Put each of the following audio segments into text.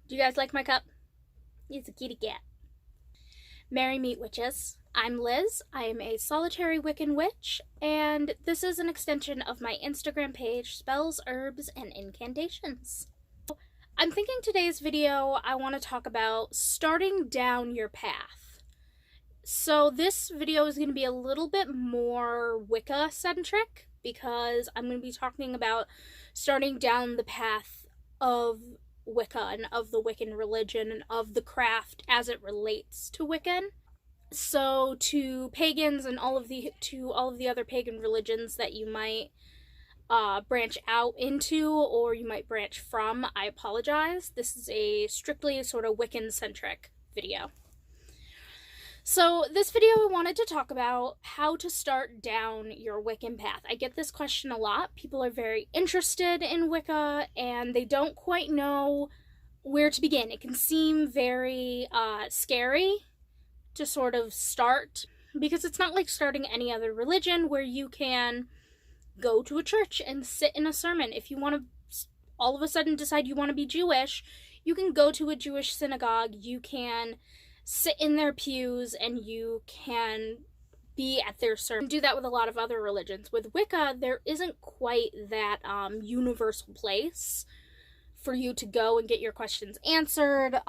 Do you guys like my cup? It's a kitty cat. Merry Meet Witches. I'm Liz. I am a solitary Wiccan witch, and this is an extension of my Instagram page, Spells, Herbs, and Incantations. I'm thinking today's video I want to talk about starting down your path. So this video is going to be a little bit more Wicca-centric because I'm going to be talking about starting down the path of Wicca and of the Wiccan religion and of the craft as it relates to Wiccan. So to pagans and all of the other pagan religions that you might branch out into or you might branch from, I apologize. This is a strictly sort of Wiccan-centric video. So this video I wanted to talk about how to start down your Wiccan path. I get this question a lot. People are very interested in Wicca and they don't quite know where to begin. It can seem very scary to sort of start because it's not like starting any other religion where you can go to a church and sit in a sermon. If you want to all of a sudden decide you want to be Jewish, you can go to a Jewish synagogue, you can sit in their pews, and you can be at their sermon. Do that with a lot of other religions. With Wicca, there isn't quite that universal place for you to go and get your questions answered,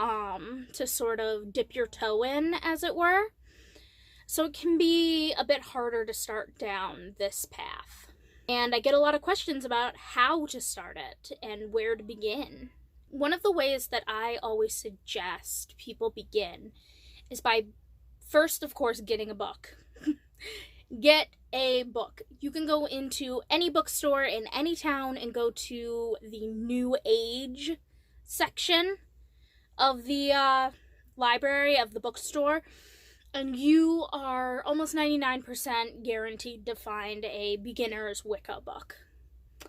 to sort of dip your toe in, as it were. So it can be a bit harder to start down this path. And I get a lot of questions about how to start it and where to begin. One of the ways that I always suggest people begin is by first, of course, getting a book. Get a book. You can go into any bookstore in any town and go to the New Age section of the library, of the bookstore, and you are almost 99% guaranteed to find a beginner's Wicca book.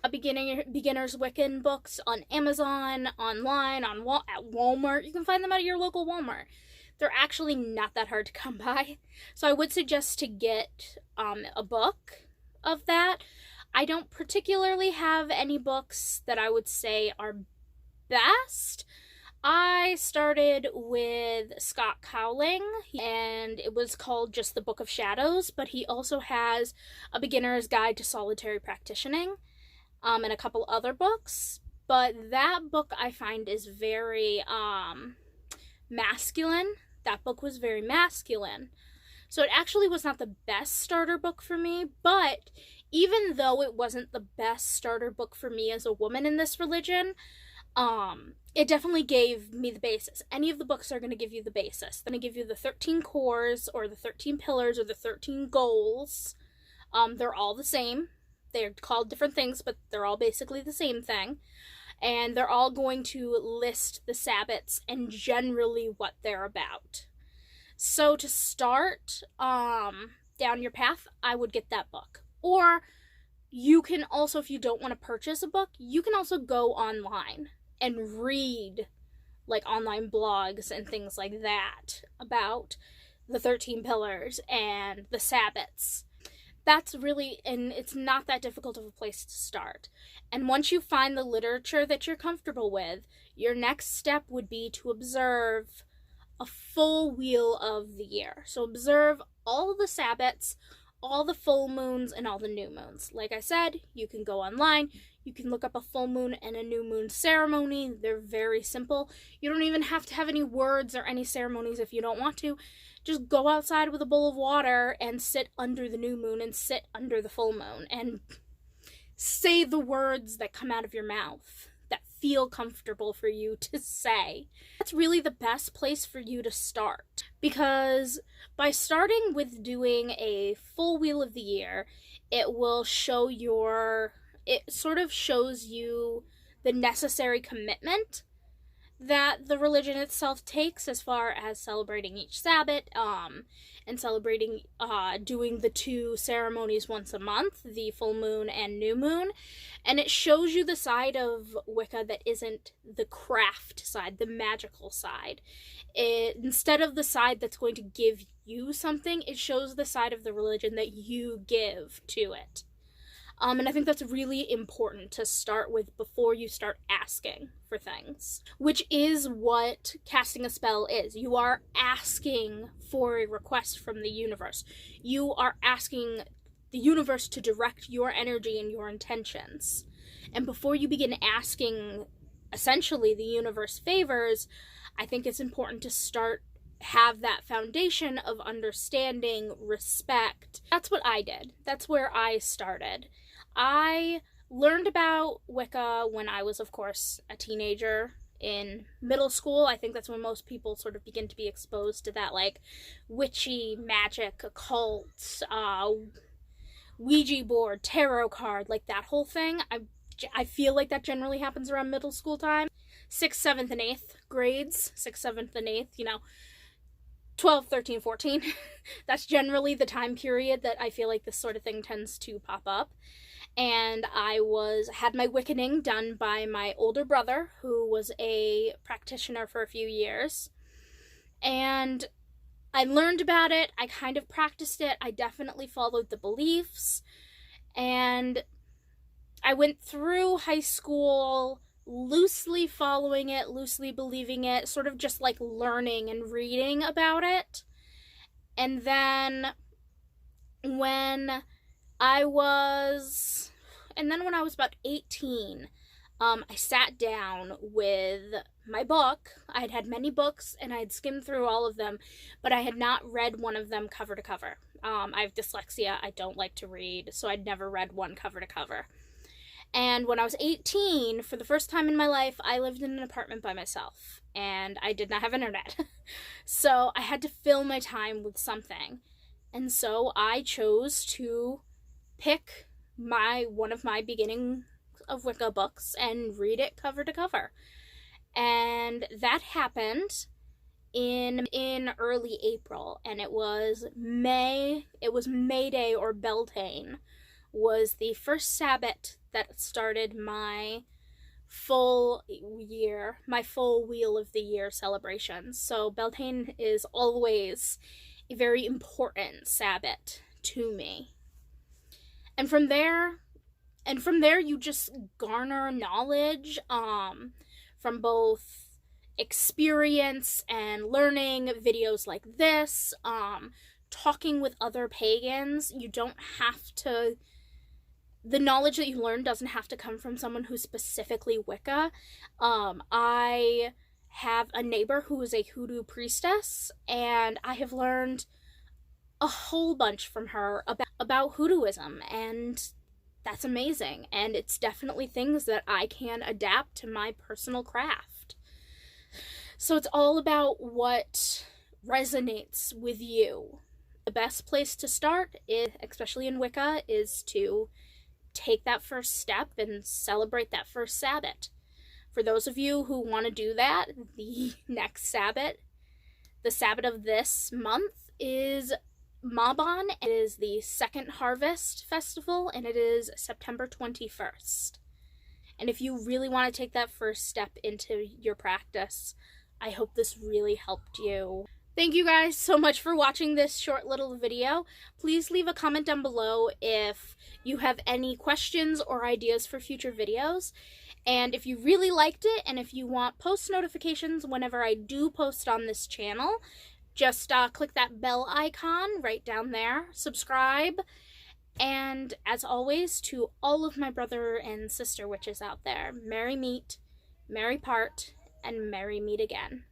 Beginner's Wiccan books on Amazon, online, at Walmart. You can find them at your local Walmart. They're actually not that hard to come by. So I would suggest to get a book of that. I don't particularly have any books that I would say are best. I started with Scott Cowling, and it was called just The Book of Shadows, but he also has a beginner's guide to solitary practicing. And a couple other books, but that book I find is very masculine. That book was very masculine. So it actually was not the best starter book for me, but even though it wasn't the best starter book for me as a woman in this religion, it definitely gave me the basis. Any of the books are going to give you the basis. They're going to give you the 13 cores or the 13 pillars or the 13 goals. They're all the same. They're called different things, but they're all basically the same thing. And they're all going to list the Sabbats and generally what they're about. So to start down your path, I would get that book. Or you can also, if you don't want to purchase a book, you can also go online and read like online blogs and things like that about the 13 pillars and the Sabbats. That's really, and it's not that difficult of a place to start. And once you find the literature that you're comfortable with, your next step would be to observe a full wheel of the year. So observe all the Sabbats, all the full moons, and all the new moons. Like I said, you can go online, you can look up a full moon and a new moon ceremony. They're very simple. You don't even have to have any words or any ceremonies if you don't want to. Just go outside with a bowl of water and sit under the new moon and sit under the full moon and say the words that come out of your mouth that feel comfortable for you to say. That's really the best place for you to start, because by starting with doing a full wheel of the year, it sort of shows you the necessary commitment that the religion itself takes as far as celebrating each Sabbat, and celebrating, doing the two ceremonies once a month, the full moon and new moon, and it shows you the side of Wicca that isn't the craft side, the magical side. Instead of the side that's going to give you something, it shows the side of the religion that you give to it. And I think that's really important to start with before you start asking for things, which is what casting a spell is. You are asking for a request from the universe. You are asking the universe to direct your energy and your intentions. And before you begin asking, essentially, the universe favors, I think it's important to have that foundation of understanding, respect. That's what I did. That's where I started. I learned about Wicca when I was, of course, a teenager in middle school. I think that's when most people sort of begin to be exposed to that, like, witchy, magic, occult, Ouija board, tarot card, like that whole thing. I feel like that generally happens around middle school time. 6th, 7th, and 8th grades. 6th, 7th, and 8th, 12, 13, 14. That's generally the time period that I feel like this sort of thing tends to pop up. And I had my Wiccaning done by my older brother, who was a practitioner for a few years. And I learned about it. I kind of practiced it. I definitely followed the beliefs. And I went through high school loosely following it, loosely believing it, sort of just like learning and reading about it. And then when I was about 18, I sat down with my book. I had many books, and I had skimmed through all of them, but I had not read one of them cover to cover. I have dyslexia. I don't like to read, so I'd never read one cover to cover. And when I was 18, for the first time in my life, I lived in an apartment by myself, and I did not have internet. So I had to fill my time with something. And so I chose to pick one of my beginning of Wicca books and read it cover to cover. And that happened in early April, and it was May Day, or Beltane was the first Sabbath that started my full Wheel of the Year celebrations. So Beltane is always a very important Sabbath to me. And from there you just garner knowledge from both experience and learning, videos like this, talking with other pagans. The knowledge that you learn doesn't have to come from someone who's specifically Wicca. I have a neighbor who is a hoodoo priestess, and I have learned a whole bunch from her about hoodooism, and that's amazing. And it's definitely things that I can adapt to my personal craft. So it's all about what resonates with you. The best place to start, especially in Wicca, is to take that first step and celebrate that first Sabbath. For those of you who want to do that, the next Sabbath, the Sabbath of this month, is Mabon. It is the second harvest festival, and it is September 21st. And if you really want to take that first step into your practice, I hope this really helped you. Thank you guys so much for watching this short little video. Please leave a comment down below if you have any questions or ideas for future videos. And if you really liked it, and if you want post notifications whenever I do post on this channel, just click that bell icon right down there, subscribe, and as always, to all of my brother and sister witches out there, merry meet, merry part, and merry meet again.